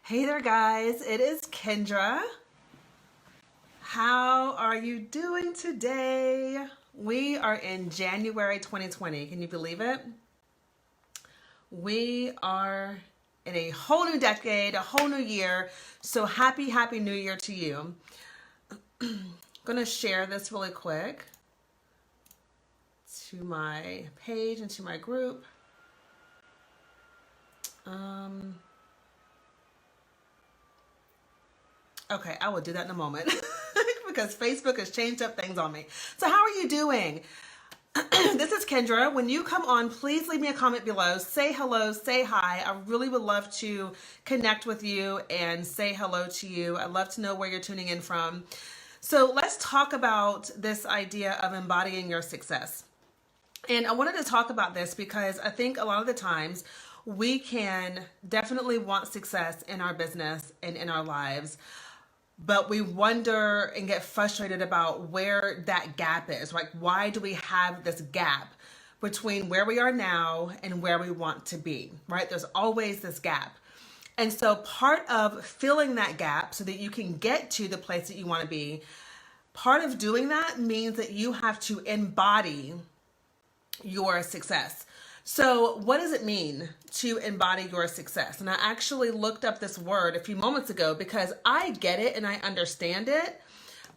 Hey there, guys. It is Kendra. How are you doing today? We are in January 2020. Can you believe it? We are in a whole new decade, a whole new year. So happy New Year to you. I'm going to share this really quick to my page and to my group. Okay, I will do that in a moment because Facebook has changed up things on me. So how are you doing? This is Kendra. When you come on, please leave me a comment below. Say hello, say hi. I really would love to connect with you and say hello to you. I'd love to know where you're tuning in from. So let's talk about this idea of embodying your success. And I wanted to talk about this because I think a lot of the times we can definitely want success in our business and in our lives, but we wonder and get frustrated about where that gap is. Like, why do we have this gap between where we are now and where we want to be, right? There's always this gap. And so part of filling that gap so that you can get to the place that you want to be, part of doing that means that you have to embody your success. So what does it mean to embody your success? And I actually looked up this word a few moments ago because I get it and I understand it.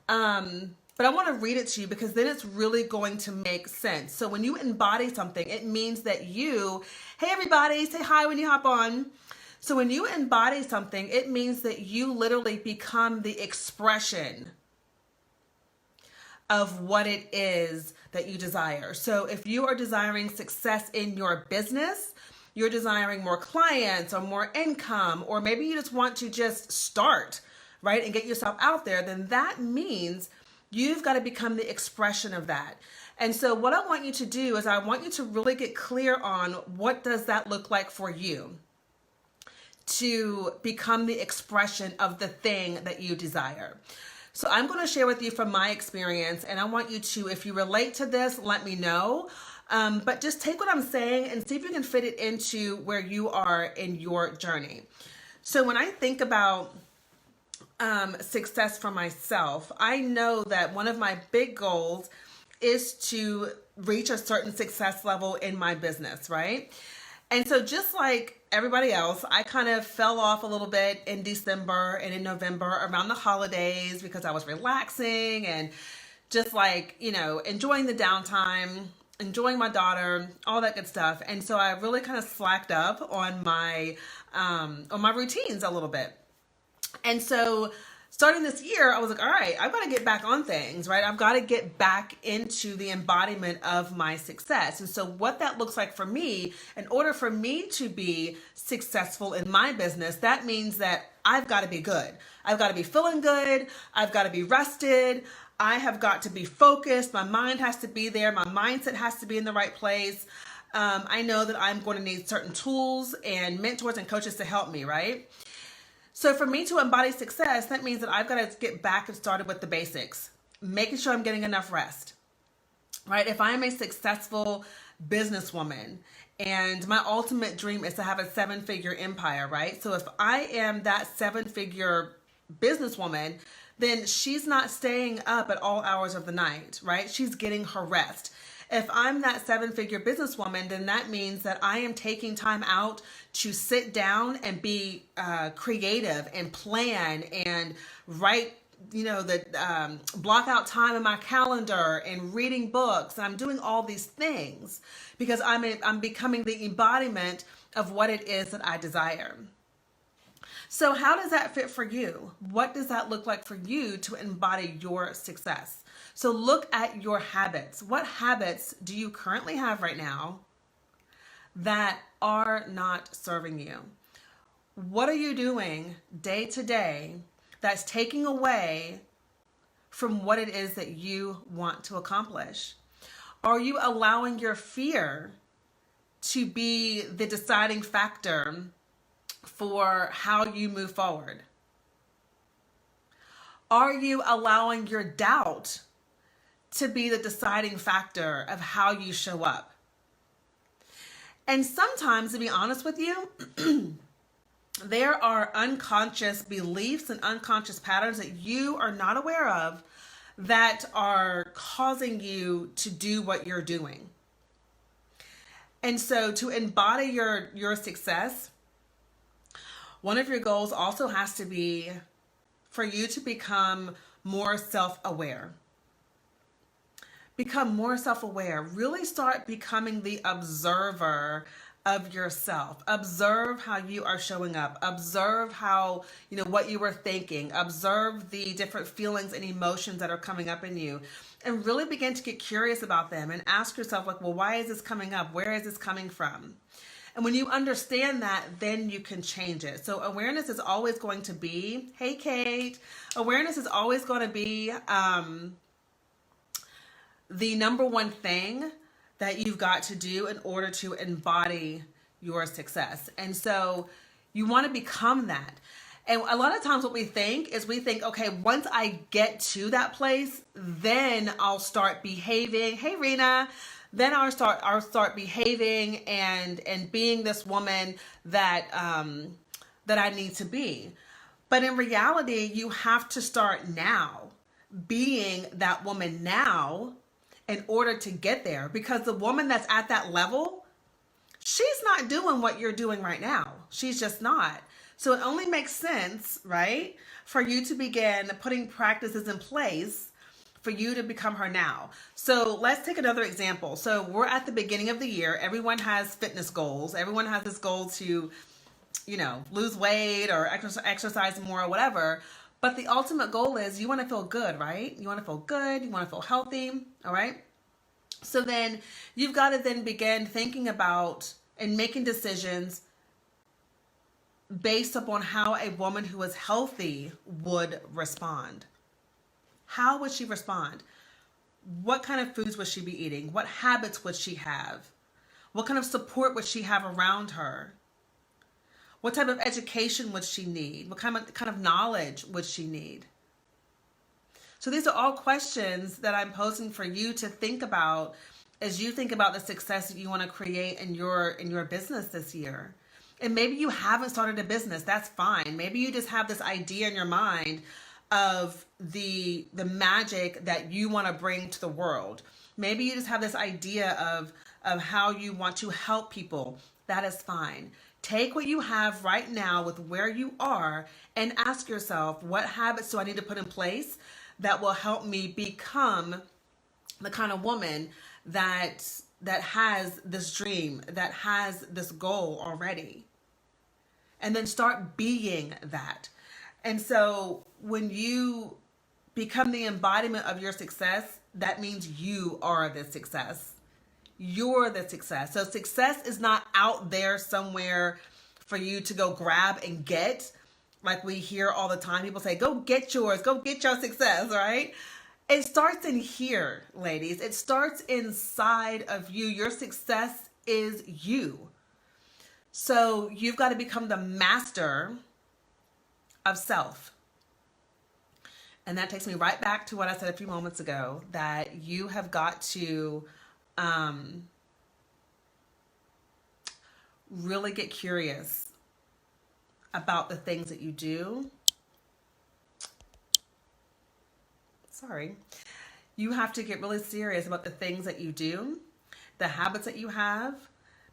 But I want to read it to you because then it's really going to make sense. So when you embody something, it means that you, hey everybody, say hi when you hop on. So when you embody something, it means that you literally become the expression of what it is that you desire. So if you are desiring success in your business, you're desiring more clients or more income, or maybe you just want to just start, right, and get yourself out there, then that means you've got to become the expression of that. And so what I want you to do is I want you to really get clear on what does that look like for you to become the expression of the thing that you desire. So I'm going to share with you from my experience, and I want you to, if you relate to this, let me know. But just take what I'm saying and see if you can fit it into where you are in your journey. So when I think about success for myself, I know that one of my big goals is to reach a certain success level in my business, right? And so just like everybody else, I kind of fell off a little bit in December and in November around the holidays because I was relaxing and just like, enjoying the downtime, enjoying my daughter, all that good stuff. And so I really kind of slacked up on my routines a little bit. And so starting this year, I was like, all right, I've got to get back on things, right? I've got to get back into the embodiment of my success. And so what that looks like for me, in order for me to be successful in my business, that means that I've got to be good. I've got to be feeling good. I've got to be rested. I have got to be focused. My mind has to be there. My mindset has to be in the right place. I know that I'm going to need certain tools and mentors and coaches to help me, right? So for me to embody success, that means that I've got to get back and started with the basics, making sure I'm getting enough rest, right? If I am a successful businesswoman and my ultimate dream is to have a 7-figure empire, right? So if I am that 7-figure businesswoman, then she's not staying up at all hours of the night, right? She's getting her rest. If I'm that 7-figure businesswoman, then that means that I am taking time out to sit down and be creative and plan and write, block out time in my calendar and reading books. And I'm doing all these things because I'm becoming the embodiment of what it is that I desire. So how does that fit for you? What does that look like for you to embody your success? So look at your habits. What habits do you currently have right now that are not serving you? What are you doing day to day that's taking away from what it is that you want to accomplish? Are you allowing your fear to be the deciding factor for how you move forward? Are you allowing your doubt to be the deciding factor of how you show up? And sometimes, to be honest with you, there are unconscious beliefs and unconscious patterns that you are not aware of that are causing you to do what you're doing. And so to embody your success, one of your goals also has to be for you to become more self-aware. Become more self-aware. Really start becoming the observer of yourself. Observe how you are showing up. Observe how, what you were thinking. Observe the different feelings and emotions that are coming up in you. And really begin to get curious about them and ask yourself, like, well, why is this coming up? Where is this coming from? And when you understand that, then you can change it. So awareness is always going to be, hey, Kate, awareness is always going to be the number one thing that you've got to do in order to embody your success. And so you want to become that. And a lot of times what we think is okay, once I get to that place, then I'll start behaving. Hey, Rena. Then I'll start behaving and being this woman that I need to be. But in reality, you have to start now, being that woman now, in order to get there. Because the woman that's at that level, she's not doing what you're doing right now. She's just not. So it only makes sense, right, for you to begin putting practices in place for you to become her now. So let's take another example. So we're at the beginning of the year. Everyone has fitness goals. Everyone has this goal to, lose weight or exercise more or whatever. But the ultimate goal is you want to feel good, right? You want to feel good. You want to feel healthy. All right. So then you've got to then begin thinking about and making decisions based upon how a woman who is healthy would respond. How would she respond? What kind of foods would she be eating? What habits would she have? What kind of support would she have around her? What type of education would she need? What kind of knowledge would she need? So these are all questions that I'm posing for you to think about as you think about the success that you want to create in your business this year. And maybe you haven't started a business. That's fine. Maybe you just have this idea in your mind of the magic that you want to bring to the world. Maybe you just have this idea of how you want to help people. That is fine. Take what you have right now with where you are and ask yourself, what habits do I need to put in place that will help me become the kind of woman that has this dream, that has this goal already? And then start being that. And so when you become the embodiment of your success, that means you are the success. You're the success. So success is not out there somewhere for you to go grab and get. Like we hear all the time, people say, go get yours, go get your success, right? It starts in here, ladies. It starts inside of you. Your success is you. So you've got to become the master of self. And that takes me right back to what I said a few moments ago, that you have got to really get curious about the things that you do. Sorry. You have to get really serious about the things that you do, the habits that you have.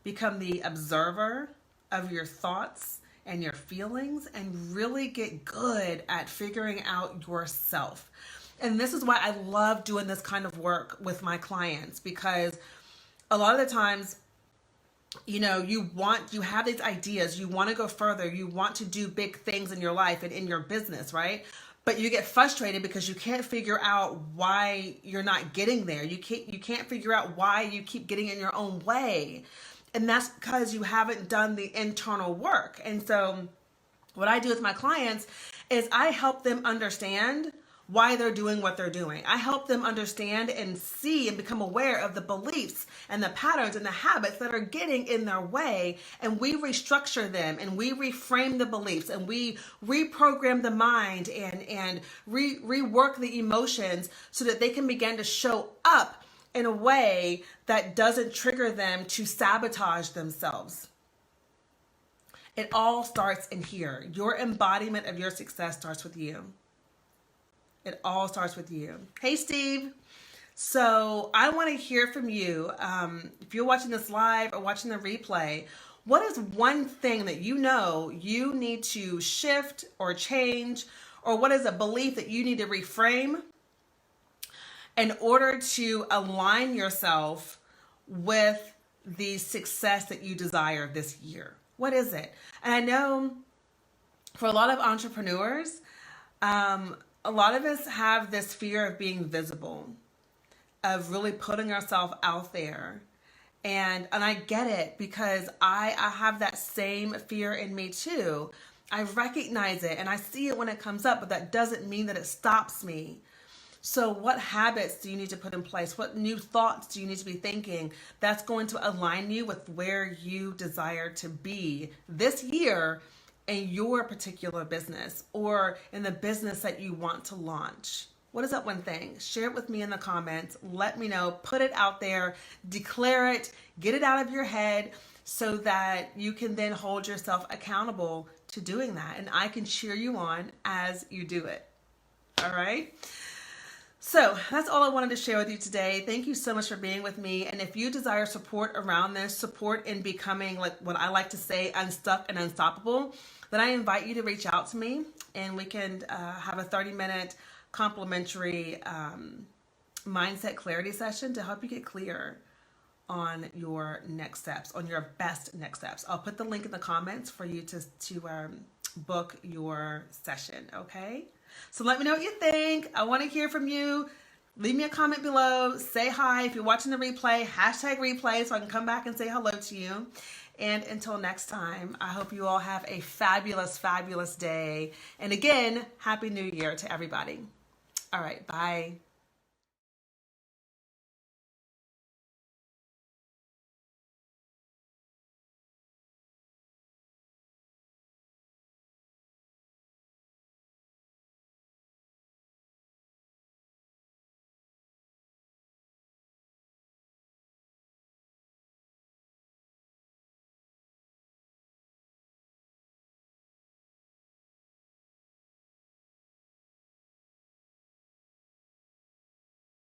Become the observer of your thoughts and your feelings, and really get good at figuring out yourself. And this is why I love doing this kind of work with my clients, because a lot of the times, you have these ideas, you want to go further, you want to do big things in your life and in your business, right? But you get frustrated because you can't figure out why you're not getting there. You can't figure out why you keep getting in your own way. And that's because you haven't done the internal work. And so what I do with my clients is I help them understand why they're doing what they're doing. I help them understand and see and become aware of the beliefs and the patterns and the habits that are getting in their way. And we restructure them and we reframe the beliefs and we reprogram the mind and rework the emotions so that they can begin to show up in a way that doesn't trigger them to sabotage themselves. It all starts in here. Your embodiment of your success starts with you. It all starts with you. Hey, Steve. So I want to hear from you. If you're watching this live or watching the replay, what is one thing that you know you need to shift or change, or what is a belief that you need to reframe in order to align yourself with the success that you desire this year? What is it? And I know for a lot of entrepreneurs, a lot of us have this fear of being visible, of really putting ourselves out there. And I get it, because I have that same fear in me too. I recognize it and I see it when it comes up, but that doesn't mean that it stops me. So what habits do you need to put in place? What new thoughts do you need to be thinking that's going to align you with where you desire to be this year in your particular business, or in the business that you want to launch? What is that one thing? Share it with me in the comments. Let me know. Put it out there. Declare it. Get it out of your head so that you can then hold yourself accountable to doing that. And I can cheer you on as you do it. All right? So that's all I wanted to share with you today. Thank you so much for being with me. And if you desire support around this, support in becoming, like what I like to say, unstuck and unstoppable, then I invite you to reach out to me and we can have a 30-minute complimentary mindset clarity session to help you get clear on your next steps, on your best next steps. I'll put the link in the comments for you to book your session, okay? So let me know what you think. I want to hear from you. Leave me a comment below. Say hi. If you're watching the replay, hashtag replay so I can come back and say hello to you. And until next time, I hope you all have a fabulous, fabulous day. And again, Happy New Year to everybody. All right, bye.